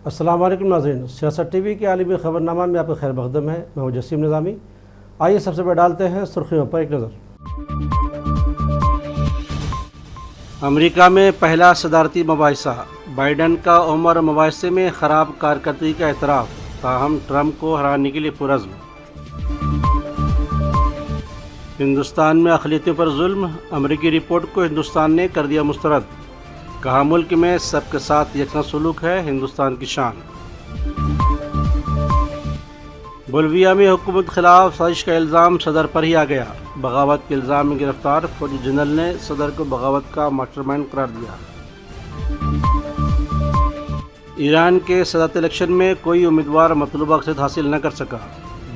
السلام علیکم ناظرین، سیاست ٹی وی کے عالمی خبرنامہ میں آپ کا خیر مقدم ہے۔ میں ہوں جسیم نظامی۔ آئیے سب سے پہلے ڈالتے ہیں سرخیوں پر ایک نظر۔ امریکہ میں پہلا صدارتی مباحثہ، بائیڈن کا عمر مباحثے میں خراب کارکردگی کا اعتراف، تاہم ٹرمپ کو ہرانے کے لیے پرعزم۔ ہندوستان میں اقلیتوں پر ظلم، امریکی رپورٹ کو ہندوستان نے کر دیا مسترد، کہا ملک میں سب کے ساتھ یکساں سلوک ہے ہندوستان کی شان۔ بولیویا میں حکومت خلاف سازش کا الزام صدر پر ہی آ گیا، بغاوت کے الزام میں گرفتار فوجی جنرل نے صدر کو بغاوت کا ماسٹر مائنڈ قرار دیا۔ ایران کے صدارتی الیکشن میں کوئی امیدوار مطلوبہ اکثریت حاصل نہ کر سکا،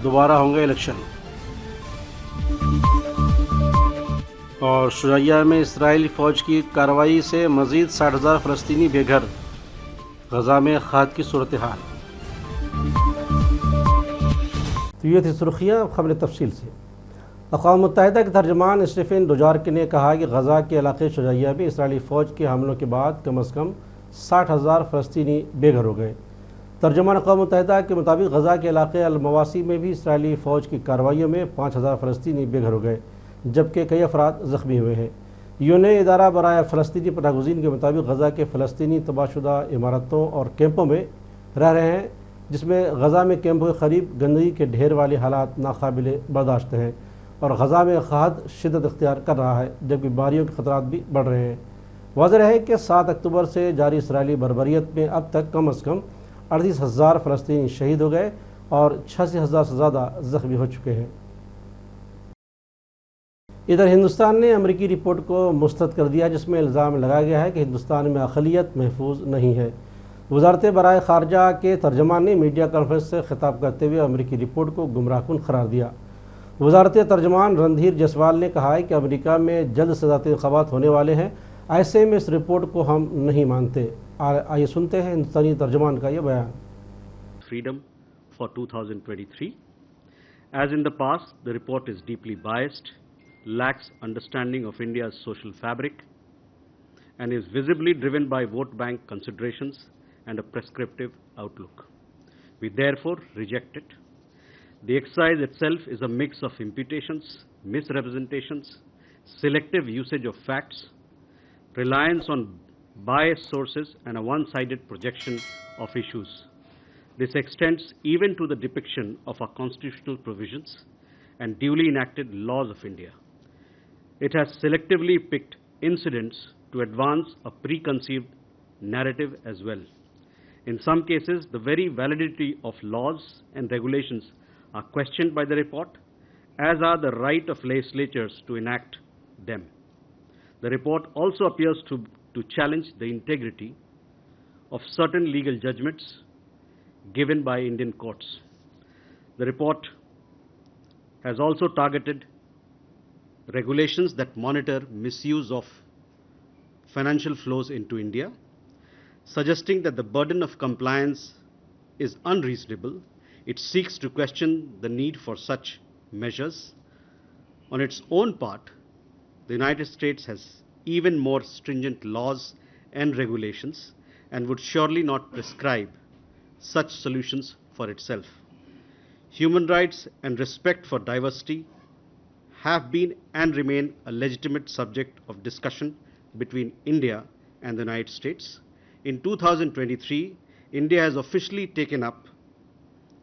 دوبارہ ہوں گے الیکشن۔ اور شجاعیہ میں اسرائیلی فوج کی کارروائی سے مزید 60,000 فلسطینی بے گھر، غزہ میں قحط کی صورتحال۔ تو یہ تھی سرخیاں، خبر تفصیل سے۔ اقوام متحدہ کے ترجمان اسٹیفن ڈوجارک نے کہا کہ غزہ کے علاقے شجاعیہ میں اسرائیلی فوج کے حملوں کے بعد کم از کم 60,000 فلسطینی بے گھر ہو گئے۔ ترجمان اقوام متحدہ کے مطابق غزہ کے علاقے المواسی میں بھی اسرائیلی فوج کی کارروائیوں میں 5,000 فلسطینی بے گھر ہو گئے، جبکہ کئی افراد زخمی ہوئے ہیں۔ یون ادارہ برائے فلسطینی پناہ گزین کے مطابق غزہ کے فلسطینی تباہ شدہ عمارتوں اور کیمپوں میں رہ رہے ہیں، جس میں غزہ میں کیمپوں کے قریب گندگی کے ڈھیر والے حالات ناقابل برداشت ہیں، اور غزہ میں قحط شدت اختیار کر رہا ہے، جبکہ بیماریوں کے خطرات بھی بڑھ رہے ہیں۔ واضح ہے کہ 7 اکتوبر سے جاری اسرائیلی بربریت میں اب تک کم از کم 38,000 فلسطینی شہید ہو گئے اور 86,000 سے زیادہ زخمی ہو چکے ہیں۔ ادھر ہندوستان نے امریکی رپورٹ کو مسترد کر دیا، جس میں الزام لگایا گیا ہے کہ ہندوستان میں اقلیت محفوظ نہیں ہے۔ وزارت برائے خارجہ کے ترجمان نے میڈیا کانفرنس سے خطاب کرتے ہوئے امریکی رپورٹ کو گمراہ کن قرار دیا۔ وزارت ترجمان رندھیر جیسوال نے کہا ہے کہ امریکہ میں جلد صدارتی انتخابات ہونے والے ہیں، ایسے میں اس رپورٹ کو ہم نہیں مانتے۔ آئیے سنتے ہیں ہندوستانی ترجمان کا یہ بیان۔ Freedom for 2023. As in the past, the report is deeply biased, lacks understanding of India's social fabric, and is visibly driven by vote bank considerations and a prescriptive outlook. We therefore reject it. The exercise itself is a mix of imputations, misrepresentations, selective usage of facts, reliance on biased sources, and a one-sided projection of issues. This extends even to the depiction of our constitutional provisions and duly enacted laws of India. It has selectively picked incidents to advance a preconceived narrative as well. In some cases, the very validity of laws and regulations are questioned by the report, as are the right of legislatures to enact them. The report also appears to challenge the integrity of certain legal judgments given by Indian courts. The report has also targeted regulations that monitor misuse of financial flows into India, suggesting that the burden of compliance is unreasonable. It seeks to question the need for such measures. On its own part, the United States has even more stringent laws and regulations and would surely not prescribe such solutions for itself. Human rights and respect for diversity have been and remain a legitimate subject of discussion between India and the United States. In 2023, India has officially taken up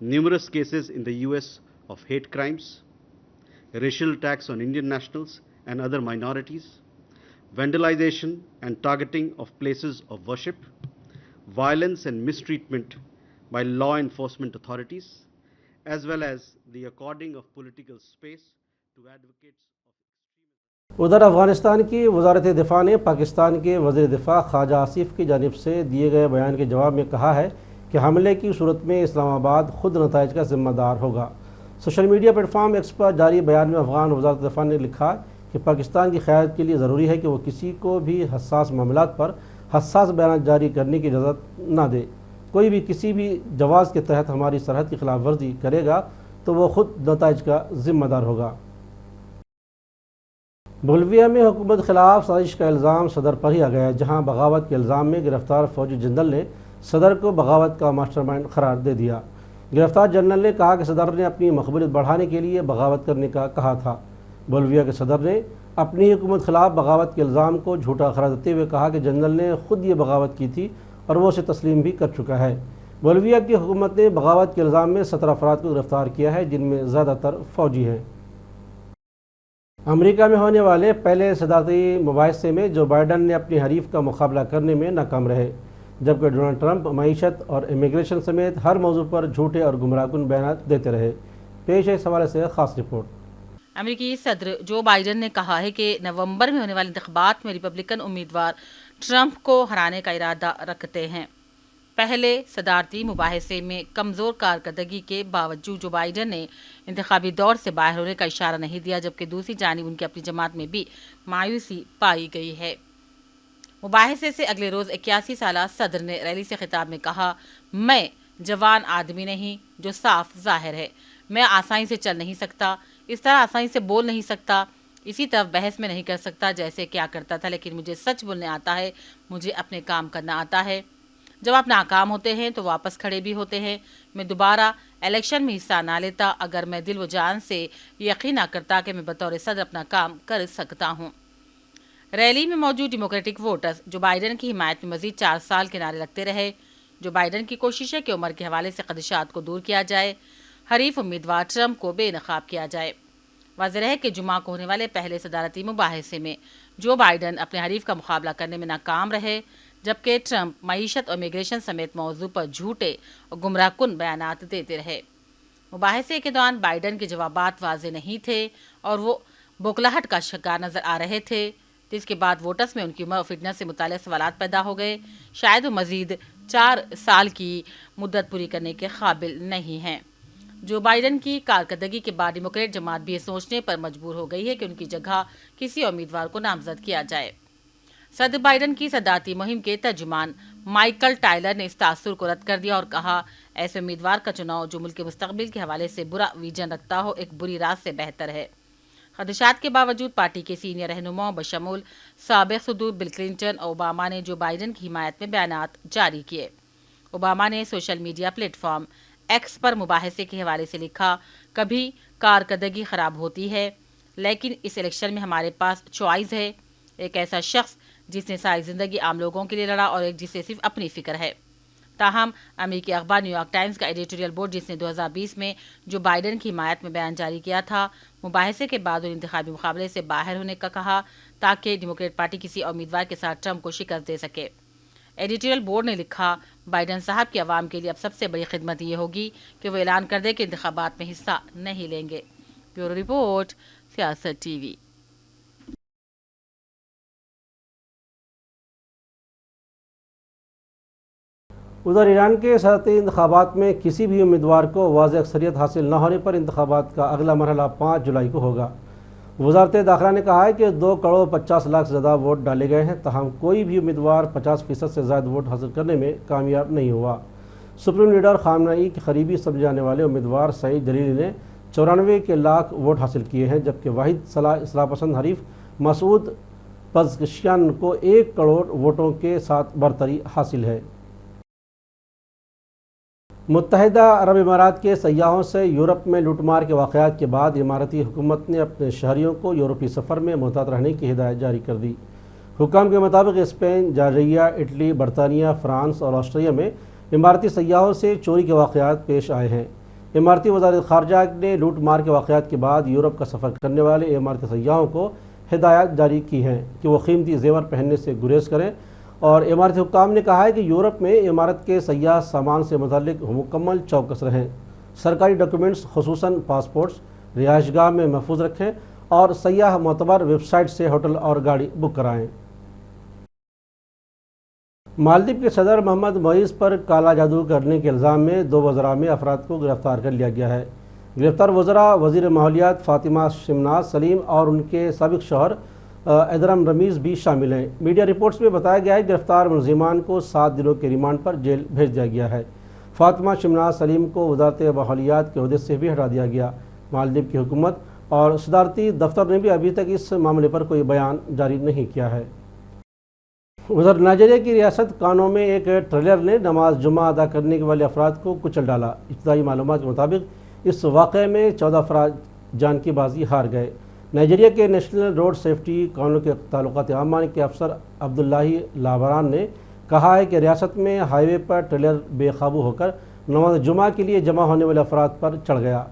numerous cases in the US of hate crimes, racial attacks on Indian nationals and other minorities, vandalization and targeting of places of worship, violence and mistreatment by law enforcement authorities, as well as the according of political space to advocates of. ادھر افغانستان کی وزارت دفاع نے پاکستان کے وزیر دفاع خواجہ آصف کی جانب سے دیے گئے بیان کے جواب میں کہا ہے کہ حملے کی صورت میں اسلام آباد خود نتائج کا ذمہ دار ہوگا۔ Social media platform X پر جاری بیان میں افغان وزارت دفاع نے لکھا کہ پاکستان کی قیادت کے لیے ضروری ہے کہ وہ کسی کو بھی حساس معاملات پر حساس بیانات جاری کرنے کی اجازت نہ دے۔ کوئی بھی کسی بھی جواز کے تحت ہماری سرحد کی خلاف ورزی کرے گا تو وہ خود نتائج کا ذمہ دار ہوگا۔ بولیویا میں حکومت خلاف سازش کا الزام صدر پر ہی آ گیا، جہاں بغاوت کے الزام میں گرفتار فوجی جنرل نے صدر کو بغاوت کا ماسٹر مائنڈ قرار دے دیا۔ گرفتار جنرل نے کہا کہ صدر نے اپنی مقبولیت بڑھانے کے لیے بغاوت کرنے کا کہا تھا۔ بولیویا کے صدر نے اپنی حکومت خلاف بغاوت کے الزام کو جھوٹا قرار دیتے ہوئے کہا کہ جنرل نے خود یہ بغاوت کی تھی اور وہ اسے تسلیم بھی کر چکا ہے۔ بولیویا کی حکومت نے بغاوت کے الزام میں 17 افراد کو گرفتار کیا ہے، جن میں زیادہ تر فوجی ہیں۔ امریکہ میں ہونے والے پہلے صدارتی مباحثے میں جو بائیڈن نے اپنی حریف کا مقابلہ کرنے میں ناکام رہے، جبکہ ڈونلڈ ٹرمپ معیشت اور امیگریشن سمیت ہر موضوع پر جھوٹے اور گمراہ کن بیانات دیتے رہے۔ پیش ہے اس حوالے سے خاص رپورٹ۔ امریکی صدر جو بائیڈن نے کہا ہے کہ نومبر میں ہونے والے انتخابات میں ریپبلکن امیدوار ٹرمپ کو ہرانے کا ارادہ رکھتے ہیں۔ پہلے صدارتی مباحثے میں کمزور کارکردگی کے باوجود جو بائیڈن نے انتخابی دور سے باہر ہونے کا اشارہ نہیں دیا، جبکہ دوسری جانب ان کی اپنی جماعت میں بھی مایوسی پائی گئی ہے۔ مباحثے سے اگلے روز 81 سالہ صدر نے ریلی سے خطاب میں کہا، میں جوان آدمی نہیں جو صاف ظاہر ہے، میں آسانی سے چل نہیں سکتا، اس طرح آسانی سے بول نہیں سکتا، اسی طرح بحث میں نہیں کر سکتا جیسے کیا کرتا تھا، لیکن مجھے سچ بولنے آتا ہے، مجھے اپنے کام کرنا آتا ہے۔ جب آپ ناکام ہوتے ہیں تو واپس کھڑے بھی ہوتے ہیں۔ میں دوبارہ الیکشن میں حصہ نہ لیتا اگر میں دل و جان سے یقین نہ کرتا کہ میں بطور صدر اپنا کام کر سکتا ہوں۔ ریلی میں موجود ڈیموکریٹک ووٹرز جو بائیڈن کی حمایت میں مزید 4 سال کے نعرے لگتے رہے۔ جو بائیڈن کی کوشش ہے کہ عمر کے حوالے سے خدشات کو دور کیا جائے، حریف امیدوار ٹرمپ کو بے نقاب کیا جائے۔ واضح ہے کہ جمعہ کو ہونے والے پہلے صدارتی مباحثے میں جو بائیڈن اپنے حریف کا مقابلہ کرنے میں ناکام رہے، جبکہ ٹرمپ معیشت اور امیگریشن سمیت موضوع پر جھوٹے اور گمراہ کن بیانات دیتے رہے۔ مباحثے کے دوران بائیڈن کے جوابات واضح نہیں تھے اور وہ بوکھلاہٹ کا شکار نظر آ رہے تھے، جس کے بعد ووٹرز میں ان کی عمر اور فٹنس سے متعلق سوالات پیدا ہو گئے۔ شاید وہ مزید 4 سال کی مدت پوری کرنے کے قابل نہیں ہیں۔ جو بائیڈن کی کارکردگی کے بعد ڈیموکریٹ جماعت بھی یہ سوچنے پر مجبور ہو گئی ہے کہ ان کی جگہ کسی امیدوار کو نامزد کیا جائے۔ صدر بائیڈن کی صدارتی مہم کے ترجمان مائیکل ٹائلر نے اس تاثر کو رد کر دیا اور کہا، ایسے امیدوار کا چناؤ جو ملک کے مستقبل کے حوالے سے برا ویژن رکھتا ہو ایک بری راہ سے بہتر ہے۔ خدشات کے باوجود پارٹی کے سینئر رہنماؤں بشمول سابق صدور بل کلنٹن اور اوباما نے جو بائیڈن کی حمایت میں بیانات جاری کیے۔ اوباما نے social media platform X پر مباحثے کے حوالے سے لکھا، کبھی کارکردگی خراب ہوتی ہے، لیکن اس الیکشن میں ہمارے پاس چوائس ہے، ایک ایسا شخص جس نے ساری زندگی عام لوگوں کے لیے لڑا اور ایک جسے صرف اپنی فکر ہے۔ تاہم امریکی اخبار نیو یارک ٹائمز کا ایڈیٹوریل بورڈ جس نے 2020 میں جو بائیڈن کی حمایت میں بیان جاری کیا تھا، مباحثے کے بعد ان انتخابی مقابلے سے باہر ہونے کا کہا تاکہ ڈیموکریٹ پارٹی کسی امیدوار کے ساتھ ٹرمپ کو شکست دے سکے۔ ایڈیٹوریل بورڈ نے لکھا، بائیڈن صاحب کی عوام کے لیے اب سب سے بڑی خدمت یہ ہوگی کہ وہ اعلان کر دے کہ انتخابات میں حصہ نہیں لیں گے۔ بیورو رپورٹ، سیاست ٹی وی۔ ادھر ایران کے صدارتی انتخابات میں کسی بھی امیدوار کو واضح اکثریت حاصل نہ ہونے پر انتخابات کا اگلا مرحلہ 5 جولائی کو ہوگا۔ وزارت داخلہ نے کہا ہے کہ 2,50,00,000 سے زیادہ ووٹ ڈالے گئے ہیں، تاہم کوئی بھی امیدوار 50% سے زائد ووٹ حاصل کرنے میں کامیاب نہیں ہوا۔ سپریم لیڈر خامنہ کے قریبی سمجھے جانے والے امیدوار سعید جلیلی نے 94 لاکھ ووٹ حاصل کیے ہیں، جبکہ واحد اصلاح پسند حریف مسعود پزشکیان کو 1 کروڑ ووٹوں کے ساتھ برتری حاصل ہے۔ متحدہ عرب امارات کے سیاحوں سے یورپ میں لوٹ مار کے واقعات کے بعد اماراتی حکومت نے اپنے شہریوں کو یورپی سفر میں محتاط رہنے کی ہدایت جاری کر دی۔ حکام کے مطابق اسپین، جارجیا، اٹلی، برطانیہ، فرانس اور آسٹریلیا میں اماراتی سیاحوں سے چوری کے واقعات پیش آئے ہیں۔ اماراتی وزارت خارجہ نے لوٹ مار کے واقعات کے بعد یورپ کا سفر کرنے والے اماراتی سیاحوں کو ہدایات جاری کی ہیں کہ وہ قیمتی زیور پہننے سے گریز کریں، اور اماراتی حکام نے کہا ہے کہ یورپ میں امارت کے سیاح سامان سے متعلق مکمل چوکس رہیں، سرکاری ڈاکیومنٹس خصوصاً پاسپورٹس رہائش گاہ میں محفوظ رکھیں اور سیاح معتبر ویب سائٹ سے ہوٹل اور گاڑی بک کرائیں۔ مالدیپ کے صدر محمد معیز پر کالا جادو کرنے کے الزام میں 2 وزراء میں افراد کو گرفتار کر لیا گیا ہے۔ گرفتار وزراء وزیر ماحولیات فاطمہ شمناز سلیم اور ان کے سابق شوہر ادرم رمیز بھی شامل ہیں۔ میڈیا رپورٹس میں بتایا گیا ہے کہ گرفتار ملزمان کو 7 دنوں کے ریمانڈ پر جیل بھیج دیا گیا ہے۔ فاطمہ شمناز سلیم کو وزارت ماحولیات کے عہدے سے بھی ہٹا دیا گیا۔ مالدیپ کی حکومت اور صدارتی دفتر نے بھی ابھی تک اس معاملے پر کوئی بیان جاری نہیں کیا ہے۔ ادھر نائجیریا کی ریاست کانو میں ایک ٹریلر نے نماز جمعہ ادا کرنے والے افراد کو کچل ڈالا۔ ابتدائی معلومات کے مطابق اس واقعے میں 14 افراد جان کی بازی ہار گئے۔ نائجیریا کے نیشنل روڈ سیفٹی کانو کے تعلقات عامہ کے افسر عبداللہ لابران نے کہا ہے کہ ریاست میں ہائی وے پر ٹریلر بے قابو ہو کر نماز جمعہ کے لیے جمع ہونے والے افراد پر چڑھ گیا۔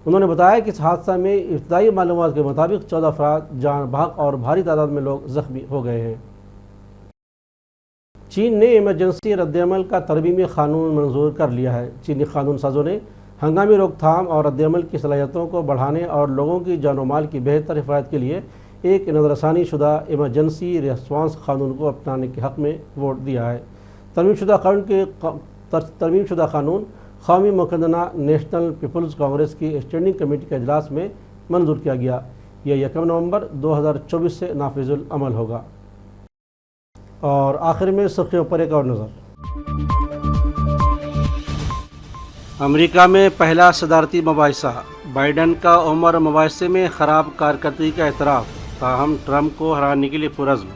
انہوں نے بتایا کہ اس حادثہ میں ابتدائی معلومات کے مطابق 14 افراد جان بحق اور بھاری تعداد میں لوگ زخمی ہو گئے ہیں۔ چین نے ایمرجنسی رد عمل کا ترمیمی قانون منظور کر لیا ہے۔ چینی قانون سازوں نے ہنگامی روک تھام اور رد عمل کی صلاحیتوں کو بڑھانے اور لوگوں کی جان و مال کی بہتر حفاظت کے لیے ایک نظر ثانی شدہ ایمرجنسی ریسپانس قانون کو اپنانے کے حق میں ووٹ دیا ہے۔ ترمیم شدہ قانون قومی مقننہ نیشنل پیپلز کانگریس کی اسٹینڈنگ کمیٹی کے اجلاس میں منظور کیا گیا۔ یہ 1 نومبر 2024 سے نافذ العمل ہوگا۔ اور آخر میں سرخیوں پر ایک اور نظر۔ امریکہ میں پہلا صدارتی مباحثہ، بائیڈن کا عمر مباحثے میں خراب کارکردگی کا اعتراف، تاہم ٹرمپ کو ہرانے کے لیے پرعزم۔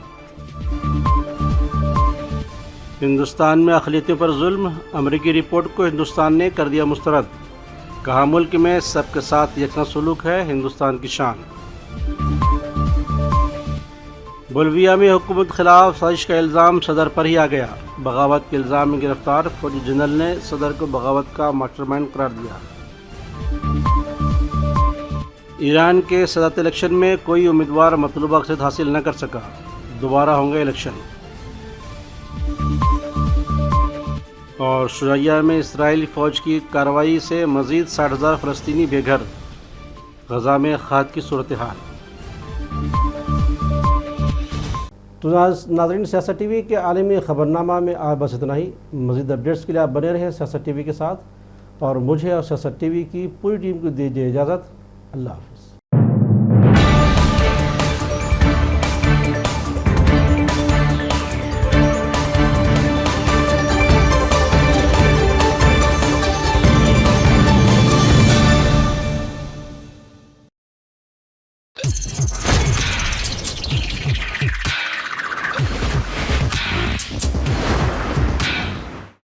ہندوستان میں اقلیتوں پر ظلم، امریکی رپورٹ کو ہندوستان نے کر دیا مسترد، کہا ملک میں سب کے ساتھ یکساں سلوک ہے ہندوستان کی شان۔ بولیویا میں حکومت خلاف سازش کا الزام صدر پر ہی آ گیا، بغاوت کے الزام میں گرفتار فوجی جنرل نے صدر کو بغاوت کا ماسٹر مائنڈ قرار دیا۔ ایران کے صدارتی الیکشن میں کوئی امیدوار مطلوبہ اقلیت حاصل نہ کر سکا، دوبارہ ہوں گے الیکشن۔ اور شجاعیہ میں اسرائیلی فوج کی کارروائی سے مزید 60,000 فلسطینی بے گھر، غزہ میں قحط کی صورتحال۔ تو ناظرین، سیاست ٹی وی کے عالمی خبرنامہ میں آج بس اتنا ہی۔ مزید اپڈیٹس کے لیے آپ بنے رہیں سیاست ٹی وی کے ساتھ، اور مجھے اور سیاست ٹی وی کی پوری ٹیم کو دیجیے اجازت۔ اللہ حافظ۔